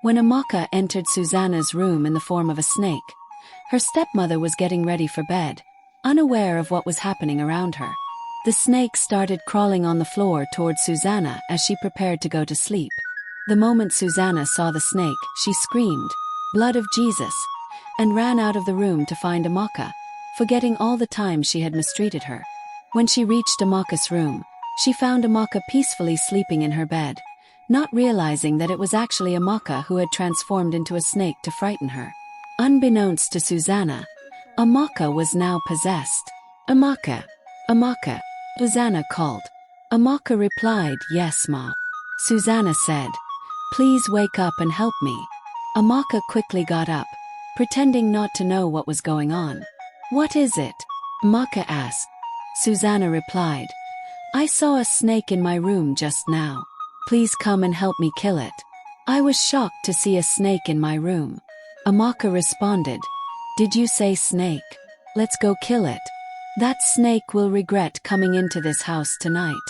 When Amaka entered Susana's room in the form of a snake, her stepmother was getting ready for bed, unaware of what was happening around her. The snake started crawling on the floor towards Susana as she prepared to go to sleep. The moment Susana saw the snake, she screamed, "Blood of Jesus!" and ran out of the room to find Amaka, forgetting all the time she had mistreated her. When she reached Amaka's room, she found Amaka peacefully sleeping in her bed, not realizing that it was actually Amaka who had transformed into a snake to frighten her. Unbeknownst to Susana, Amaka was now possessed. "Amaka! Amaka!" Susana called. Amaka replied, "Yes, Ma." Susana said, "Please wake up and help me." Amaka quickly got up, pretending not to know what was going on. "What is it?" Amaka asked. Susana replied, "I saw a snake in my room just now. Please come and help me kill it." I was shocked to see a snake in my room. Amaka responded, "Did you say snake? Let's go kill it. That snake will regret coming into this house tonight."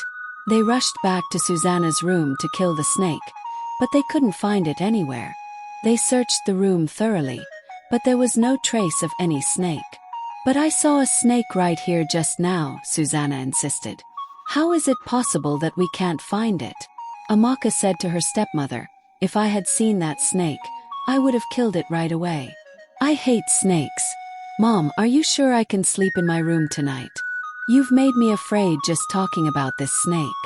They rushed back to Susana's room to kill the snake, but they couldn't find it anywhere. They searched the room thoroughly, but there was no trace of any snake. "But I saw a snake right here just now," Susana insisted. "How is it possible that we can't find it?" Amaka said to her stepmother, "If I had seen that snake, I would have killed it right away. I hate snakes. Mom, are you sure I can sleep in my room tonight? You've made me afraid just talking about this snake."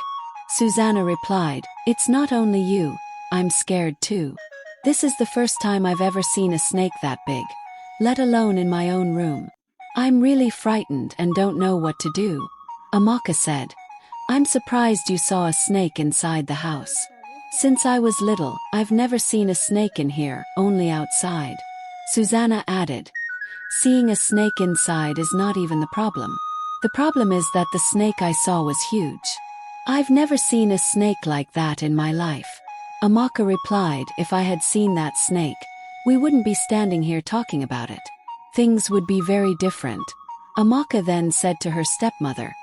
Susana replied, "It's not only you, I'm scared too. This is the first time I've ever seen a snake that big, let alone in my own room. I'm really frightened and don't know what to do." Amaka said, "I'm surprised you saw a snake inside the house. Since I was little, I've never seen a snake in here, only outside." Susana added, "Seeing a snake inside is not even the problem. The problem is that the snake I saw was huge. I've never seen a snake like that in my life." Amaka replied, "If I had seen that snake, we wouldn't be standing here talking about it. Things would be very different." Amaka then said to her stepmother,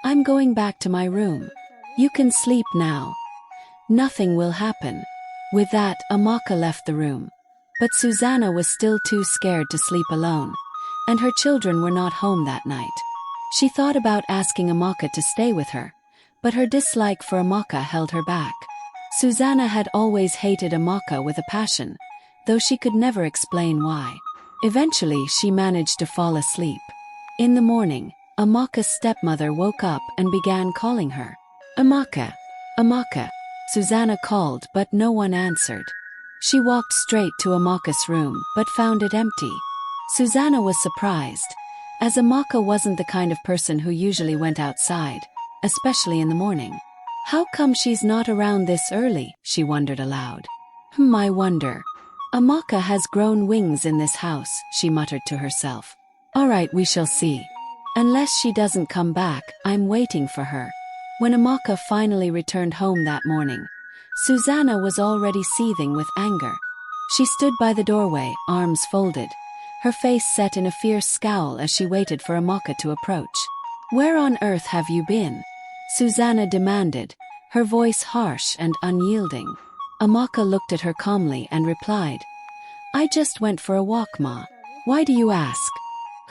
"I'm going back to my room. You can sleep now. Nothing will happen." With that, Amaka left the room. But Susana was still too scared to sleep alone, and her children were not home that night. She thought about asking Amaka to stay with her, but her dislike for Amaka held her back. Susana had always hated Amaka with a passion, though she could never explain why. Eventually, she managed to fall asleep. In the morning, Amaka's stepmother woke up and began calling her. "Amaka! Amaka!" Susana called, but no one answered. She walked straight to Amaka's room, but found it empty. Susana was surprised, as Amaka wasn't the kind of person who usually went outside, especially in the morning. "How come she's not around this early?" she wondered aloud. I wonder. Amaka has grown wings in this house," she muttered to herself. "All right, we shall see. Unless she doesn't come back, I'm waiting for her." When Amaka finally returned home that morning, Susana was already seething with anger. She stood by the doorway, arms folded, her face set in a fierce scowl as she waited for Amaka to approach. "Where on earth have you been?" Susana demanded, her voice harsh and unyielding. Amaka looked at her calmly and replied, "I just went for a walk, Ma. Why do you ask?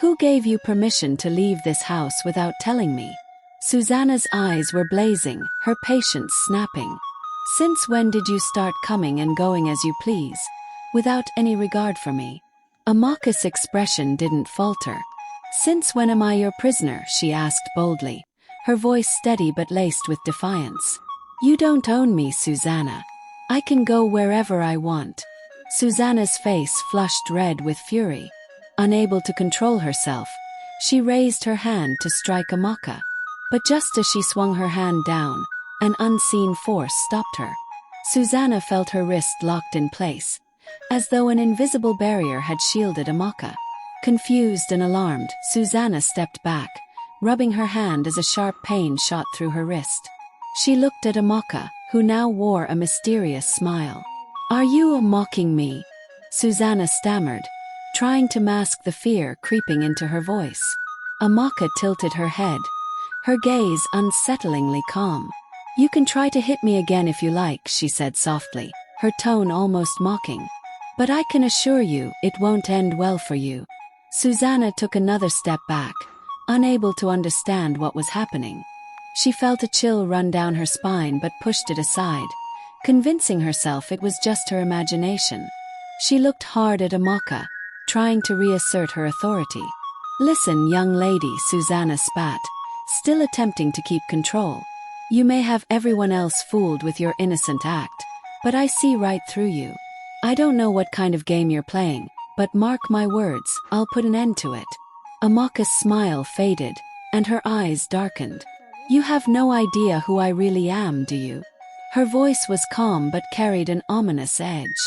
Who gave you permission to leave this house without telling me?" Susana's eyes were blazing, her patience snapping. "Since when did you start coming and going as you please, without any regard for me?" Amaka's expression didn't falter. "Since when am I your prisoner?" she asked boldly, her voice steady but laced with defiance. "You don't own me, Susana. I can go wherever I want." Susana's face flushed red with fury. Unable to control herself, she raised her hand to strike Amaka. But just as she swung her hand down, an unseen force stopped her. Susana felt her wrist locked in place, as though an invisible barrier had shielded Amaka. Confused and alarmed, Susana stepped back, rubbing her hand as a sharp pain shot through her wrist. She looked at Amaka, who now wore a mysterious smile. "Are you mocking me?" Susana stammered, trying to mask the fear creeping into her voice. Amaka tilted her head, her gaze unsettlingly calm. "You can try to hit me again if you like," she said softly, her tone almost mocking. "But I can assure you, it won't end well for you." Susana took another step back, unable to understand what was happening. She felt a chill run down her spine but pushed it aside, convincing herself it was just her imagination. She looked hard at Amaka, trying to reassert her authority. "Listen, young lady," Susana spat, still attempting to keep control. "You may have everyone else fooled with your innocent act, but I see right through you. I don't know what kind of game you're playing, but mark my words, I'll put an end to it." Amaka's smile faded, and her eyes darkened. "You have no idea who I really am, do you?" Her voice was calm but carried an ominous edge.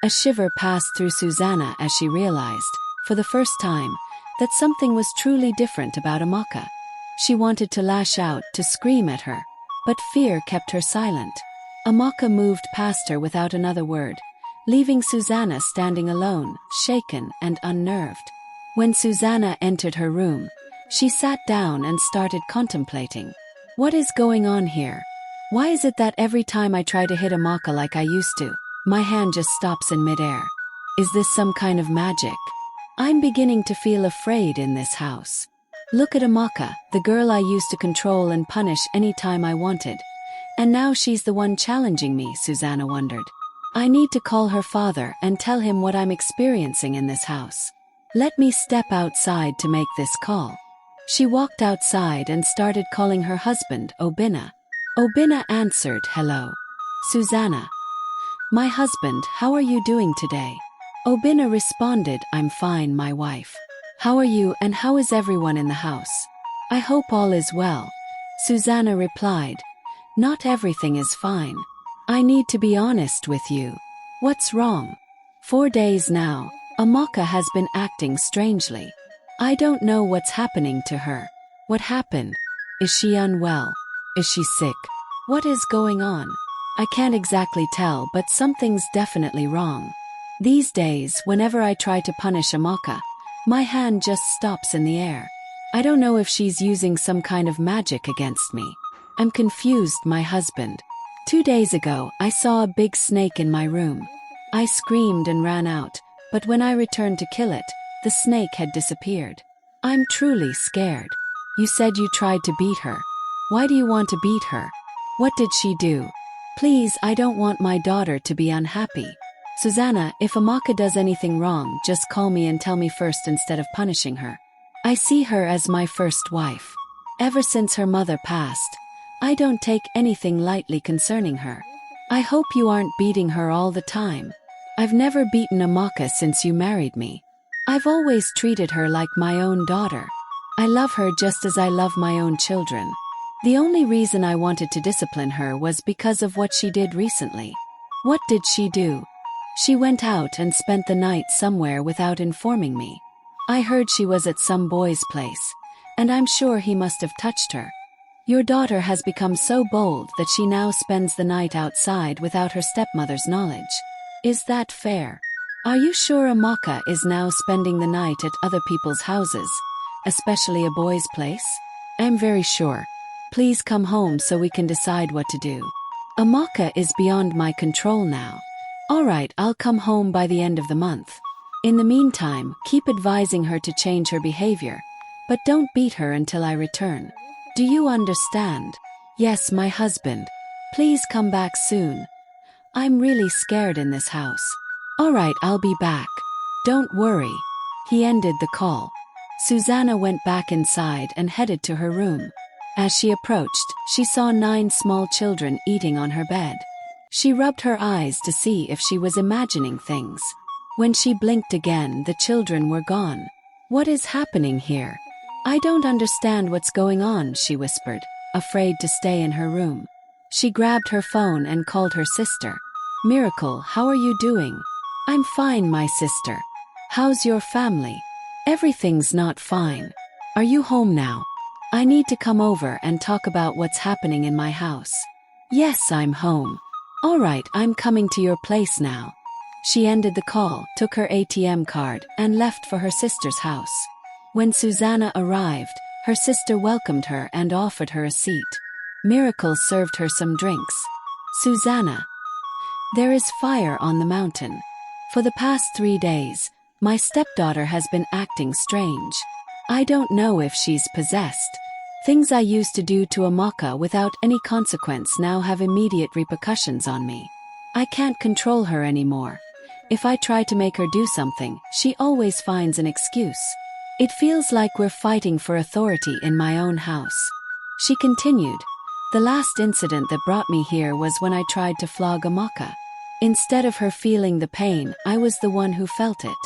A shiver passed through Susana as she realized, for the first time, that something was truly different about Amaka. She wanted to lash out, to scream at her, but fear kept her silent. Amaka moved past her without another word, leaving Susana standing alone, shaken and unnerved. When Susana entered her room, she sat down and started contemplating. "What is going on here? Why is it that every time I try to hit Amaka like I used to, my hand just stops in midair? Is this some kind of magic? I'm beginning to feel afraid in this house. Look at Amaka, the girl I used to control and punish any time I wanted. And now she's the one challenging me," Susana wondered. "I need to call her father and tell him what I'm experiencing in this house. Let me step outside to make this call." She walked outside and started calling her husband, Obinna. Obinna answered, "Hello, Susana. My husband, how are you doing today?" Obinna responded, "I'm fine, my wife. How are you and how is everyone in the house?" "I hope all is well," Susana replied. "Not everything is fine. I need to be honest with you." "What's wrong?" 4 days now, Amaka has been acting strangely. I don't know what's happening to her. What happened? Is she unwell? Is she sick? What is going on? I can't exactly tell, but something's definitely wrong. These days, whenever I try to punish Amaka, my hand just stops in the air. I don't know if she's using some kind of magic against me. I'm confused, my husband. 2 days ago, I saw a big snake in my room. I screamed and ran out, but when I returned to kill it, the snake had disappeared. I'm truly scared. You said you tried to beat her. Why do you want to beat her? What did she do? Please, I don't want my daughter to be unhappy. Susana, if Amaka does anything wrong, just call me and tell me first instead of punishing her. I see her as my first wife. Ever since her mother passed, I don't take anything lightly concerning her. I hope you aren't beating her all the time. I've never beaten Amaka since you married me. I've always treated her like my own daughter. I love her just as I love my own children. The only reason I wanted to discipline her was because of what she did recently." "What did she do?" "She went out and spent the night somewhere without informing me. I heard she was at some boy's place, and I'm sure he must have touched her. Your daughter has become so bold that she now spends the night outside without her stepmother's knowledge. Is that fair? Are you sure Amaka is now spending the night at other people's houses, especially a boy's place?" "I'm very sure. Please come home so we can decide what to do. Amaka is beyond my control now." "All right, I'll come home by the end of the month. In the meantime, keep advising her to change her behavior, but don't beat her until I return. Do you understand?" "Yes, my husband. Please come back soon. I'm really scared in this house." "All right, I'll be back. Don't worry." He ended the call. Susana went back inside and headed to her room. As she approached, she saw 9 small children eating on her bed. She rubbed her eyes to see if she was imagining things. When she blinked again, the children were gone. "What is happening here? I don't understand what's going on," she whispered, afraid to stay in her room. She grabbed her phone and called her sister. "Miracle, how are you doing?" "I'm fine, my sister. How's your family?" "Everything's not fine. Are you home now? I need to come over and talk about what's happening in my house." "Yes, I'm home." "All right, I'm coming to your place now." She ended the call, took her ATM card, and left for her sister's house. When Susana arrived, her sister welcomed her and offered her a seat. Miracle served her some drinks. "Susana, There is fire on the mountain. For the past 3 days, my stepdaughter has been acting strange. I don't know if she's possessed. Things I used to do to Amaka without any consequence now have immediate repercussions on me. I can't control her anymore. If I try to make her do something, she always finds an excuse. It feels like we're fighting for authority in my own house. She continued. The last incident that brought me here was when I tried to flog Amaka. Instead of her feeling the pain, I was the one who felt it.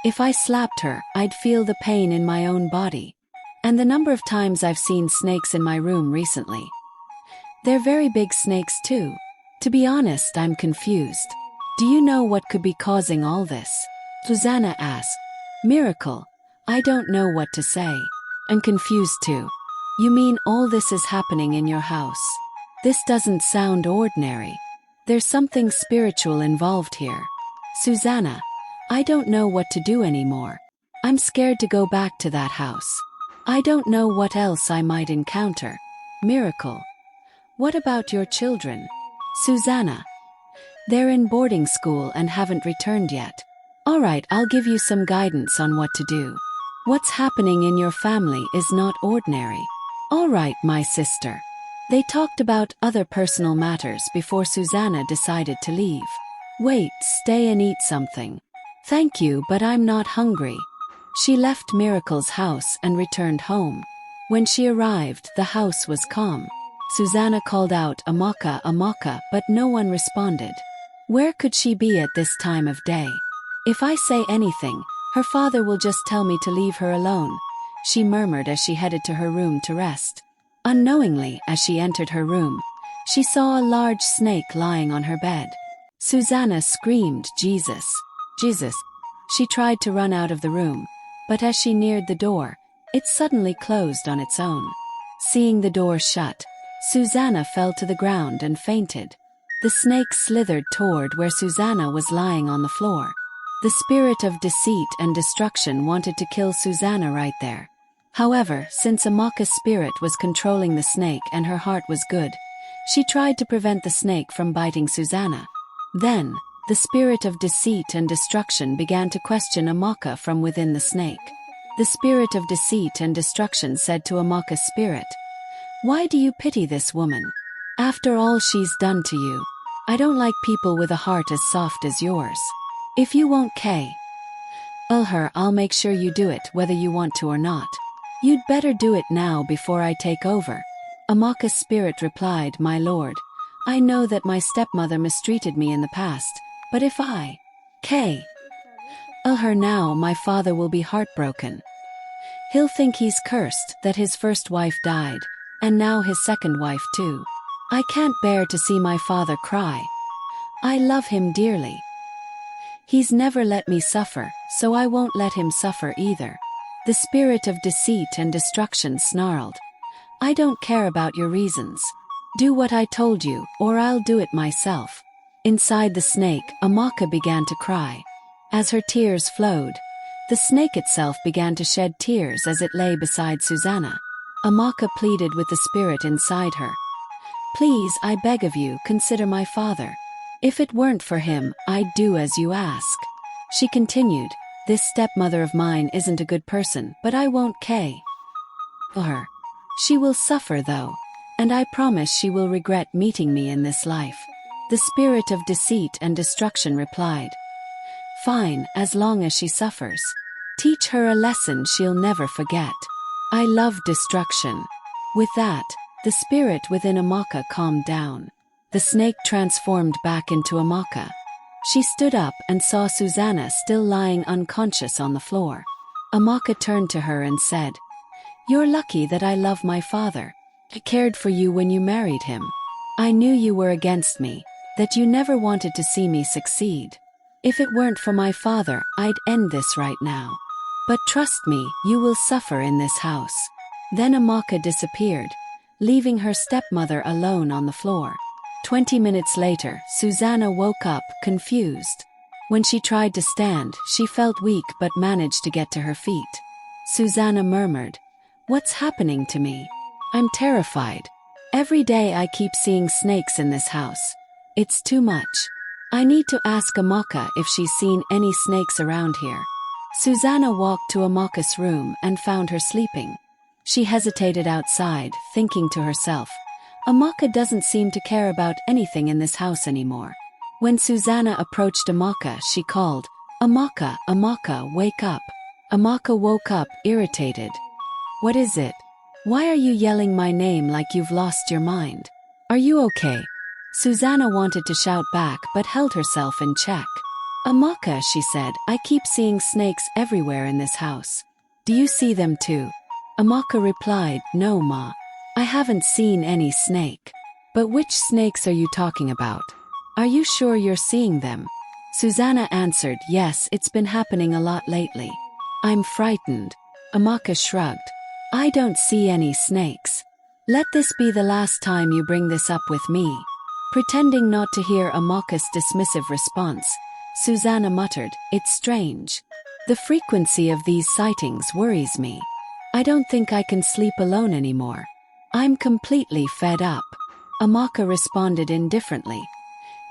If I slapped her, I'd feel the pain in my own body. And the number of times I've seen snakes in my room recently. They're very big snakes too. To be honest, I'm confused. Do you know what could be causing all this? Susana asked. Miracle. I don't know what to say. I'm confused too. You mean all this is happening in your house? This doesn't sound ordinary. There's something spiritual involved here. Susana, I don't know what to do anymore. I'm scared to go back to that house. I don't know what else I might encounter. Miracle. What about your children? Susana. They're in boarding school and haven't returned yet. Alright, I'll give you some guidance on what to do. What's happening in your family is not ordinary. Alright, my sister. They talked about other personal matters before Susana decided to leave. Wait, stay and eat something. Thank you, but I'm not hungry. She left Miracle's house and returned home. When she arrived, the house was calm. Susana called out, Amaka, Amaka, but no one responded. Where could she be at this time of day? If I say anything, her father will just tell me to leave her alone, she murmured as she headed to her room to rest. Unknowingly, as she entered her room, she saw a large snake lying on her bed. Susana screamed, Jesus! Jesus! She tried to run out of the room, but as she neared the door, it suddenly closed on its own. Seeing the door shut, Susana fell to the ground and fainted. The snake slithered toward where Susana was lying on the floor. The spirit of deceit and destruction wanted to kill Susana right there. However, since Amaka's spirit was controlling the snake and her heart was good, she tried to prevent the snake from biting Susana. Then, the spirit of deceit and destruction began to question Amaka from within the snake. The spirit of deceit and destruction said to Amaka's spirit, "Why do you pity this woman? After all she's done to you. I don't like people with a heart as soft as yours. If you won't kill her, I'll make sure you do it whether you want to or not. You'd better do it now before I take over." Amaka's spirit replied, "My lord, I know that my stepmother mistreated me in the past, but if I kill her now, my father will be heartbroken. He'll think he's cursed, that his first wife died, and now his second wife too. I can't bear to see my father cry. I love him dearly. He's never let me suffer, so I won't let him suffer either." The spirit of deceit and destruction snarled, "I don't care about your reasons. Do what I told you, or I'll do it myself." Inside the snake, Amaka began to cry. As her tears flowed, the snake itself began to shed tears as it lay beside Susana. Amaka pleaded with the spirit inside her. "Please, I beg of you, consider my father. If it weren't for him, I'd do as you ask." She continued, "This stepmother of mine isn't a good person, but I won't kill her. She will suffer though, and I promise she will regret meeting me in this life." The spirit of deceit and destruction replied, "Fine, as long as she suffers. Teach her a lesson she'll never forget. I love destruction." With that, the spirit within Amaka calmed down. The snake transformed back into Amaka. She stood up and saw Susana still lying unconscious on the floor. Amaka turned to her and said, "You're lucky that I love my father. I cared for you when you married him. I knew you were against me, that you never wanted to see me succeed. If it weren't for my father, I'd end this right now. But trust me, you will suffer in this house." Then Amaka disappeared, leaving her stepmother alone on the floor. 20 minutes later, Susana woke up, confused. When she tried to stand, she felt weak but managed to get to her feet. Susana murmured, "What's happening to me? I'm terrified. Every day I keep seeing snakes in this house. It's too much." I need to ask Amaka if she's seen any snakes around here. Susana walked to Amaka's room and found her sleeping. She hesitated outside, thinking to herself, Amaka doesn't seem to care about anything in this house anymore. When Susana approached Amaka, she called, Amaka, Amaka, wake up. Amaka woke up, irritated. What is it? Why are you yelling my name like you've lost your mind? Are you okay? Susana wanted to shout back but held herself in check. Amaka, she said, I keep seeing snakes everywhere in this house. Do you see them too? Amaka replied, No, Ma. I haven't seen any snake. But which snakes are you talking about? Are you sure you're seeing them? Susana answered, Yes, it's been happening a lot lately. I'm frightened. Amaka shrugged. I don't see any snakes. Let this be the last time you bring this up with me. Pretending not to hear Amaka's dismissive response, Susana muttered, It's strange. The frequency of these sightings worries me. I don't think I can sleep alone anymore. I'm completely fed up. Amaka responded indifferently.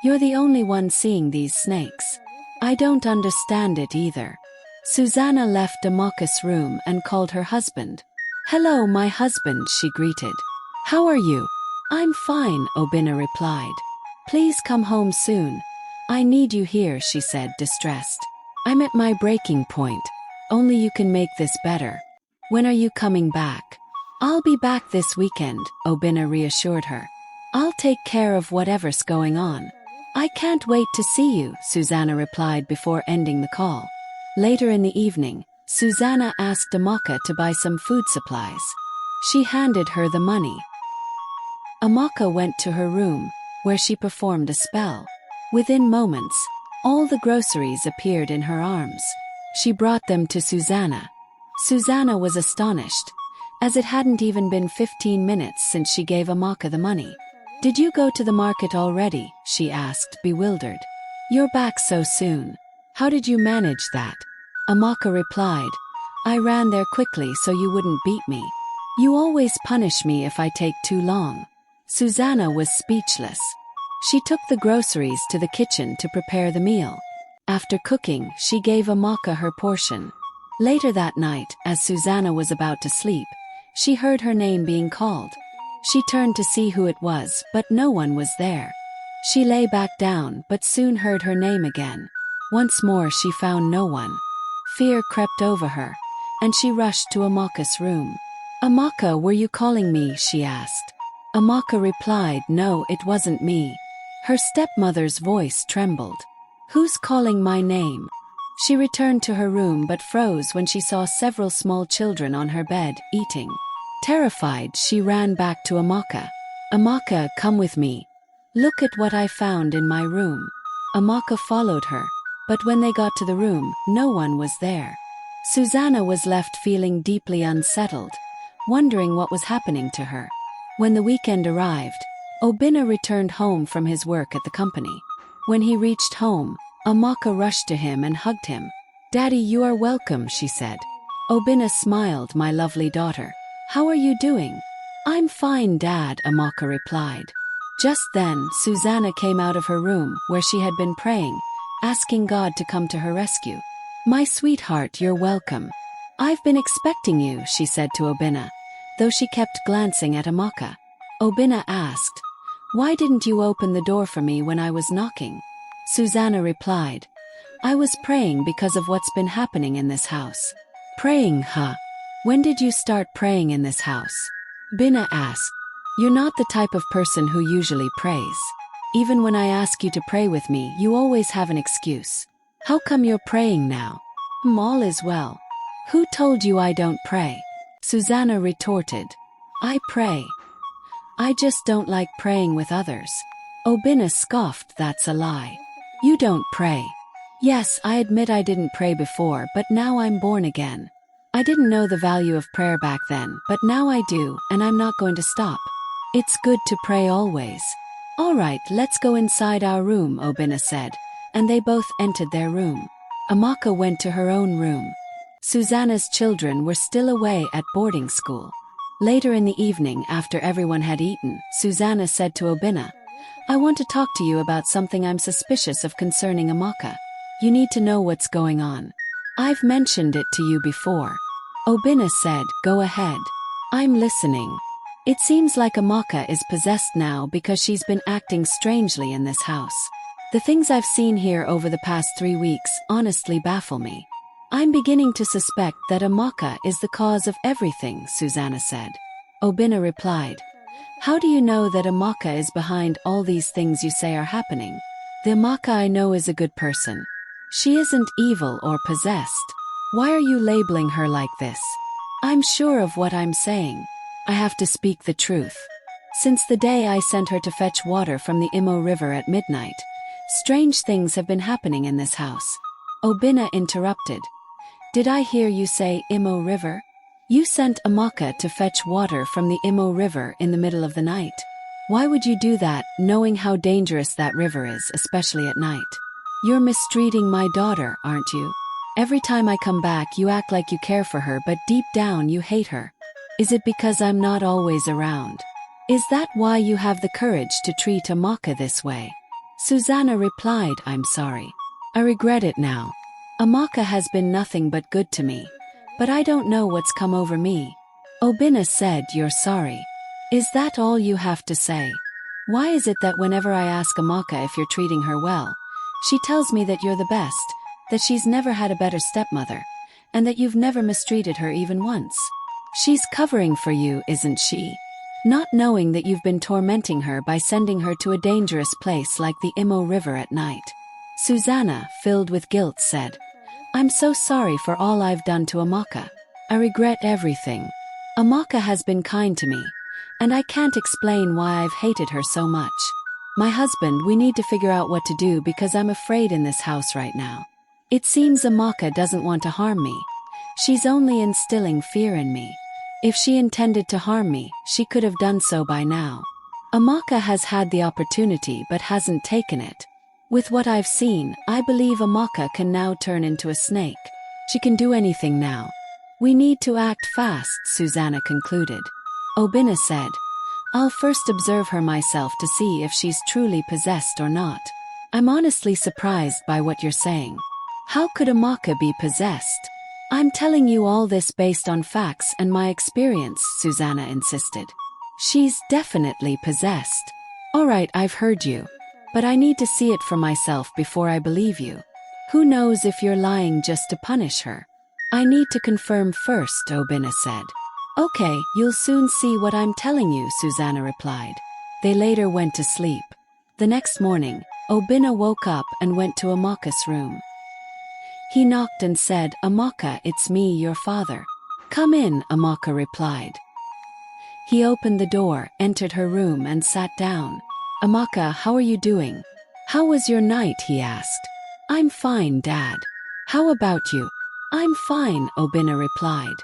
You're the only one seeing these snakes. I don't understand it either. Susana left Amaka's room and called her husband. Hello, my husband, she greeted. How are you? I'm fine, Obinna replied. Please come home soon. I need you here, she said, distressed. I'm at my breaking point. Only you can make this better. When are you coming back? I'll be back this weekend, Obinna reassured her. I'll take care of whatever's going on. I can't wait to see you, Susana replied before ending the call. Later in the evening, Susana asked Amaka to buy some food supplies. She handed her the money. Amaka went to her room, where she performed a spell. Within moments, all the groceries appeared in her arms. She brought them to Susana. Susana was astonished, as it hadn't even been 15 minutes since she gave Amaka the money. Did you go to the market already? She asked, bewildered. You're back so soon. How did you manage that? Amaka replied, I ran there quickly so you wouldn't beat me. You always punish me if I take too long. Susana was speechless. She took the groceries to the kitchen to prepare the meal. After cooking, she gave Amaka her portion. Later that night, as Susana was about to sleep, she heard her name being called. She turned to see who it was, but no one was there. She lay back down but soon heard her name again. Once more she found no one. Fear crept over her, and she rushed to Amaka's room. Amaka, were you calling me? She asked. Amaka replied, No, it wasn't me. Her stepmother's voice trembled. Who's calling my name? She returned to her room but froze when she saw several small children on her bed, eating. Terrified, she ran back to Amaka. Amaka, come with me. Look at what I found in my room. Amaka followed her, but when they got to the room, no one was there. Susana was left feeling deeply unsettled, wondering what was happening to her. When the weekend arrived, Obinna returned home from his work at the company. When he reached home, Amaka rushed to him and hugged him. Daddy, you are welcome, she said. Obinna smiled, my lovely daughter. How are you doing? I'm fine, Dad, Amaka replied. Just then, Susana came out of her room, where she had been praying, asking God to come to her rescue. My sweetheart, you're welcome. I've been expecting you, she said to Obinna, though she kept glancing at Amaka. Obinna asked, Why didn't you open the door for me when I was knocking? Susana replied, I was praying because of what's been happening in this house. Praying, huh? When did you start praying in this house? Obinna asked. You're not the type of person who usually prays. Even when I ask you to pray with me, you always have an excuse. How come you're praying now? All is well. Who told you I don't pray? Susana retorted. I pray. I just don't like praying with others. Obinna scoffed, that's a lie. You don't pray. Yes, I admit I didn't pray before, but now I'm born again. I didn't know the value of prayer back then, but now I do, and I'm not going to stop. It's good to pray always. All right, let's go inside our room, Obinna said, and they both entered their room. Amaka went to her own room. Susana's children were still away at boarding school. Later in the evening, after everyone had eaten, Susana said to Obinna, I want to talk to you about something I'm suspicious of concerning Amaka. You need to know what's going on. I've mentioned it to you before. Obina said, go ahead. I'm listening. It seems like Amaka is possessed now because she's been acting strangely in this house. The things I've seen here over the past 3 weeks honestly baffle me. I'm beginning to suspect that Amaka is the cause of everything, Susana said. Obina replied, how do you know that Amaka is behind all these things you say are happening? The Amaka I know is a good person. She isn't evil or possessed. Why are you labeling her like this? I'm sure of what I'm saying. I have to speak the truth. Since the day I sent her to fetch water from the Imo River at midnight, strange things have been happening in this house. Obina interrupted. Did I hear you say Imo River? You sent Amaka to fetch water from the Imo River in the middle of the night. Why would you do that, knowing how dangerous that river is, especially at night? You're mistreating my daughter, aren't you? Every time I come back you act like you care for her, but deep down you hate her. Is it because I'm not always around? Is that why you have the courage to treat Amaka this way? Susana replied, I'm sorry. I regret it now. Amaka has been nothing but good to me. But I don't know what's come over me. Obina said, you're sorry. Is that all you have to say? Why is it that whenever I ask Amaka if you're treating her well, she tells me that you're the best, that she's never had a better stepmother, and that you've never mistreated her even once? She's covering for you, isn't she? Not knowing that you've been tormenting her by sending her to a dangerous place like the Imo River at night. Susana, filled with guilt, said, I'm so sorry for all I've done to Amaka. I regret everything. Amaka has been kind to me, and I can't explain why I've hated her so much. My husband, we need to figure out what to do because I'm afraid in this house right now. It seems Amaka doesn't want to harm me. She's only instilling fear in me. If she intended to harm me, she could have done so by now. Amaka has had the opportunity but hasn't taken it. With what I've seen, I believe Amaka can now turn into a snake. She can do anything now. We need to act fast, Susana concluded. Obina said, I'll first observe her myself to see if she's truly possessed or not. I'm honestly surprised by what you're saying. How could Amaka be possessed? I'm telling you all this based on facts and my experience, Susana insisted. She's definitely possessed. All right, I've heard you. But I need to see it for myself before I believe you. Who knows if you're lying just to punish her? I need to confirm first, Obina said. Okay, you'll soon see what I'm telling you, Susana replied. They later went to sleep. The next morning, Obina woke up and went to Amaka's room. He knocked and said, Amaka, it's me, your father. Come in, Amaka replied. He opened the door, entered her room and sat down. Amaka, how are you doing? How was your night? He asked. I'm fine, Dad. How about you? I'm fine, Obina replied.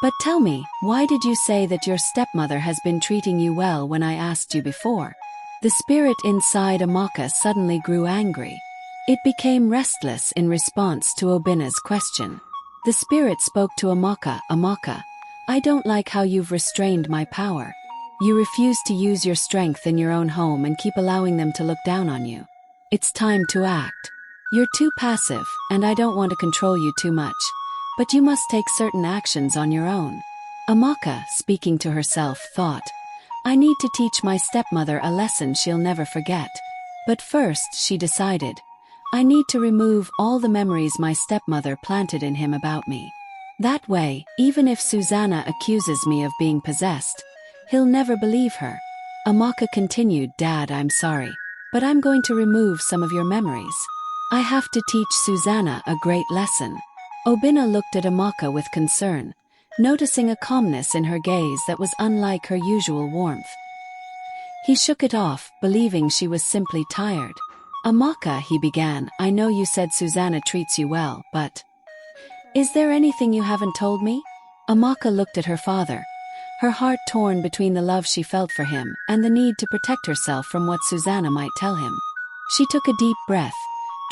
But tell me, why did you say that your stepmother has been treating you well when I asked you before? The spirit inside Amaka suddenly grew angry. It became restless in response to Obina's question. The spirit spoke to Amaka. Amaka, I don't like how you've restrained my power. You refuse to use your strength in your own home and keep allowing them to look down on you. It's time to act. You're too passive, and I don't want to control you too much, but you must take certain actions on your own. Amaka, speaking to herself, thought, I need to teach my stepmother a lesson she'll never forget. But first, she decided, I need to remove all the memories my stepmother planted in him about me. That way, even if Susana accuses me of being possessed, he'll never believe her. Amaka continued, Dad, I'm sorry, but I'm going to remove some of your memories. I have to teach Susana a great lesson. Obina looked at Amaka with concern, noticing a calmness in her gaze that was unlike her usual warmth. He shook it off, believing she was simply tired. Amaka, he began, I know you said Susana treats you well, but is there anything you haven't told me? Amaka looked at her father, her heart torn between the love she felt for him and the need to protect herself from what Susana might tell him. She took a deep breath,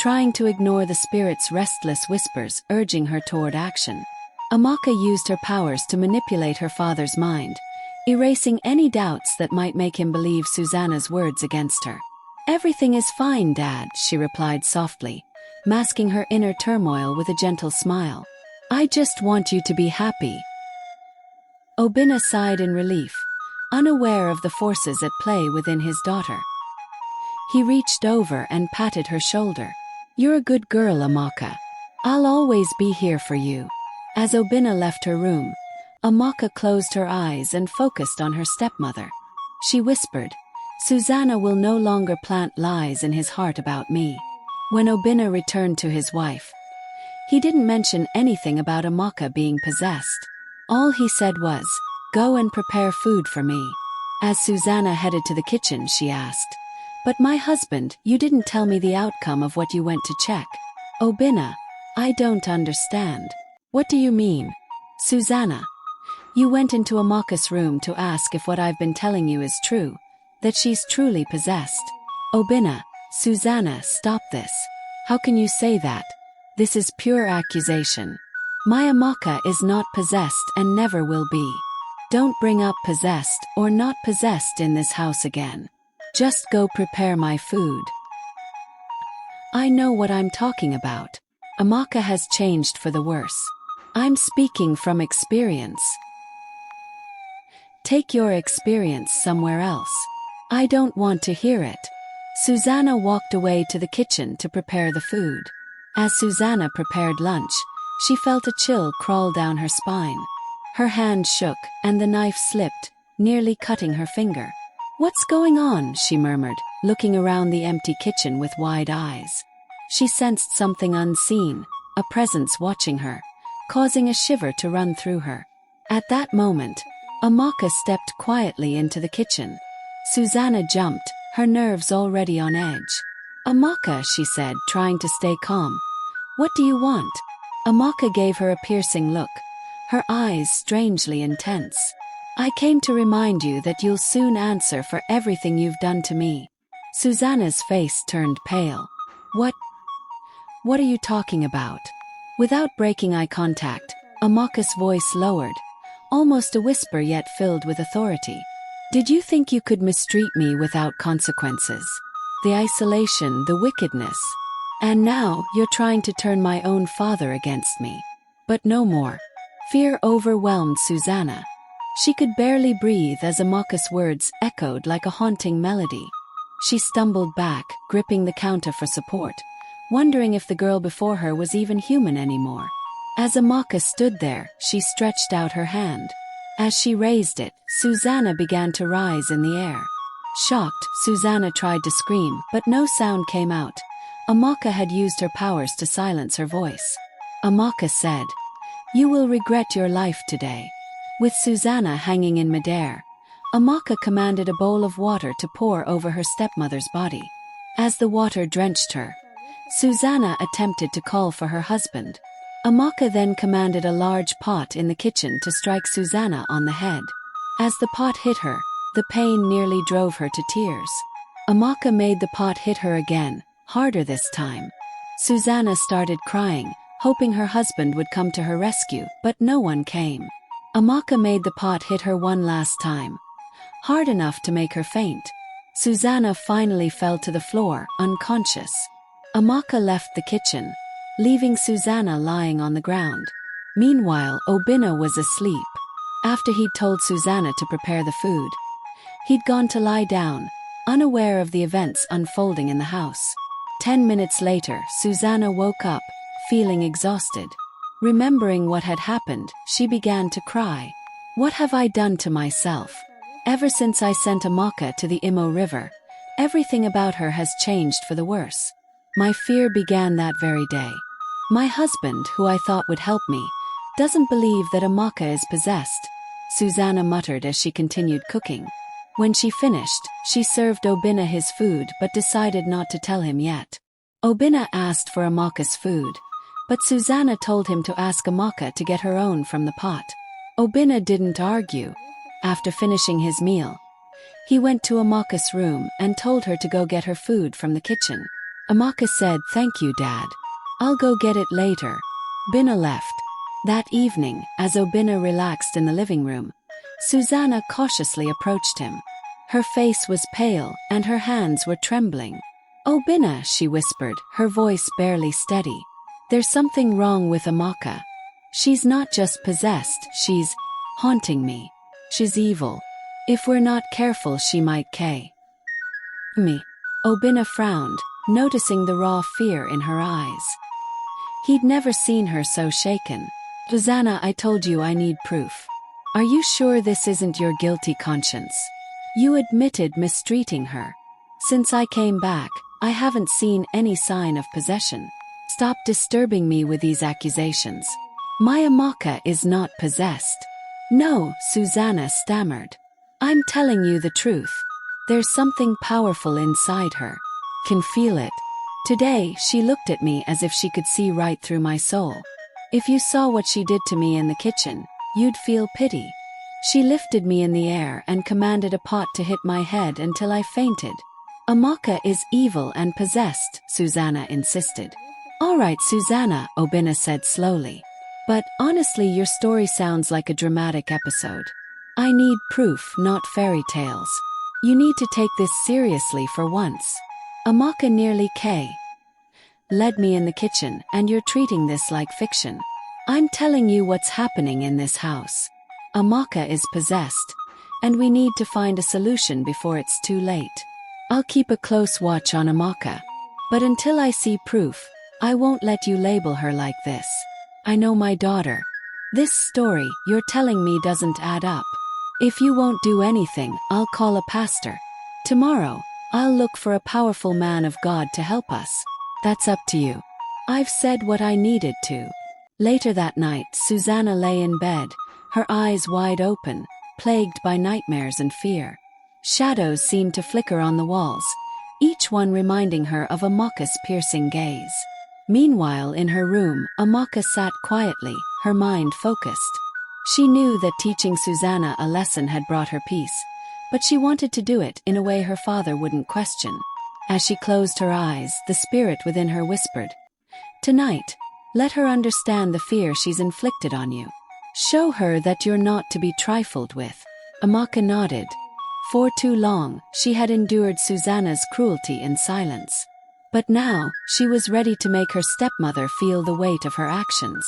trying to ignore the spirit's restless whispers urging her toward action. Amaka used her powers to manipulate her father's mind, erasing any doubts that might make him believe Susana's words against her. Everything is fine, Dad, she replied softly, masking her inner turmoil with a gentle smile. I just want you to be happy. Obinna sighed in relief, unaware of the forces at play within his daughter. He reached over and patted her shoulder. You're a good girl, Amaka. I'll always be here for you. As Obinna left her room, Amaka closed her eyes and focused on her stepmother. She whispered, Susana will no longer plant lies in his heart about me. When Obinna returned to his wife, he didn't mention anything about Amaka being possessed. All he said was, go and prepare food for me. As Susana headed to the kitchen, she asked, but my husband, you didn't tell me the outcome of what you went to check. Obinna, I don't understand. What do you mean? Susana, you went into Amaka's room to ask if what I've been telling you is true, that she's truly possessed. Obinna, Susana, stop this. How can you say that? This is pure accusation. My Amaka is not possessed and never will be. Don't bring up possessed or not possessed in this house again. Just go prepare my food. I know what I'm talking about. Amaka has changed for the worse. I'm speaking from experience. Take your experience somewhere else. I don't want to hear it. Susana walked away to the kitchen to prepare the food. As Susana prepared lunch, she felt a chill crawl down her spine. Her hand shook, and the knife slipped, nearly cutting her finger. What's going on? She murmured, looking around the empty kitchen with wide eyes. She sensed something unseen, a presence watching her, causing a shiver to run through her. At that moment, Amaka stepped quietly into the kitchen. Susana jumped, her nerves already on edge. Amaka, she said, trying to stay calm. What do you want? Amaka gave her a piercing look, her eyes strangely intense. I came to remind you that you'll soon answer for everything you've done to me. Susana's face turned pale. What are you talking about? Without breaking eye contact, Amaka's voice lowered, almost a whisper yet filled with authority. Did you think you could mistreat me without consequences? The isolation, the wickedness. And now, you're trying to turn my own father against me. But no more. Fear overwhelmed Susana. She could barely breathe as Amaka's words echoed like a haunting melody. She stumbled back, gripping the counter for support, wondering if the girl before her was even human anymore. As Amaka stood there, she stretched out her hand. As she raised it, Susana began to rise in the air. Shocked, Susana tried to scream, but no sound came out. Amaka had used her powers to silence her voice. Amaka said, "You will regret your life today." With Susana hanging in midair, Amaka commanded a bowl of water to pour over her stepmother's body. As the water drenched her, Susana attempted to call for her husband. Amaka then commanded a large pot in the kitchen to strike Susana on the head. As the pot hit her, the pain nearly drove her to tears. Amaka made the pot hit her again, harder this time. Susana started crying, hoping her husband would come to her rescue, but no one came. Amaka made the pot hit her one last time, hard enough to make her faint. Susana finally fell to the floor, unconscious. Amaka left the kitchen, leaving Susana lying on the ground. Meanwhile, Obinna was asleep. After he'd told Susana to prepare the food, he'd gone to lie down, unaware of the events unfolding in the house. 10 minutes later, Susana woke up, feeling exhausted. Remembering what had happened, she began to cry. What have I done to myself? Ever since I sent Amaka to the Imo River, everything about her has changed for the worse. My fear began that very day. My husband, who I thought would help me, doesn't believe that Amaka is possessed, Susana muttered as she continued cooking. When she finished, she served Obinna his food but decided not to tell him yet. Obinna asked for Amaka's food, but Susana told him to ask Amaka to get her own from the pot. Obinna didn't argue. After finishing his meal, he went to Amaka's room and told her to go get her food from the kitchen. Amaka said, "Thank you, Dad. I'll go get it later." Obinna left. That evening, as Obinna relaxed in the living room, Susana cautiously approached him. Her face was pale, and her hands were trembling. "Obina," she whispered, her voice barely steady. "There's something wrong with Amaka. She's not just possessed, she's haunting me. She's evil. If we're not careful, she might kill me." Obina frowned, noticing the raw fear in her eyes. He'd never seen her so shaken. "Susana, I told you I need proof. Are you sure this isn't your guilty conscience? You admitted mistreating her. Since I came back, I haven't seen any sign of possession. Stop disturbing me with these accusations. My Amaka is not possessed." "No," Susana stammered. "I'm telling you the truth. There's something powerful inside her. Can feel it. Today, she looked at me as if she could see right through my soul. If you saw what she did to me in the kitchen, you'd feel pity. She lifted me in the air and commanded a pot to hit my head until I fainted." "Amaka is evil and possessed," Susana insisted. "All right, Susana," Obina said slowly. "But honestly, your story sounds like a dramatic episode. I need proof, not fairy tales. You need to take this seriously for once. Amaka nearly led me in the kitchen, and you're treating this like fiction. I'm telling you what's happening in this house. Amaka is possessed, and we need to find a solution before it's too late. I'll keep a close watch on Amaka. But until I see proof, I won't let you label her like this. I know my daughter. This story you're telling me doesn't add up. If you won't do anything, I'll call a pastor. Tomorrow, I'll look for a powerful man of God to help us. That's up to you. I've said what I needed to." Later that night, Susana lay in bed, her eyes wide open, plagued by nightmares and fear. Shadows seemed to flicker on the walls, each one reminding her of Amaka's piercing gaze. Meanwhile, in her room, Amaka sat quietly, her mind focused. She knew that teaching Susana a lesson had brought her peace, but she wanted to do it in a way her father wouldn't question. As she closed her eyes, the spirit within her whispered, "Tonight, let her understand the fear she's inflicted on you. Show her that you're not to be trifled with." Amaka nodded. For too long, she had endured Susana's cruelty in silence. But now, she was ready to make her stepmother feel the weight of her actions.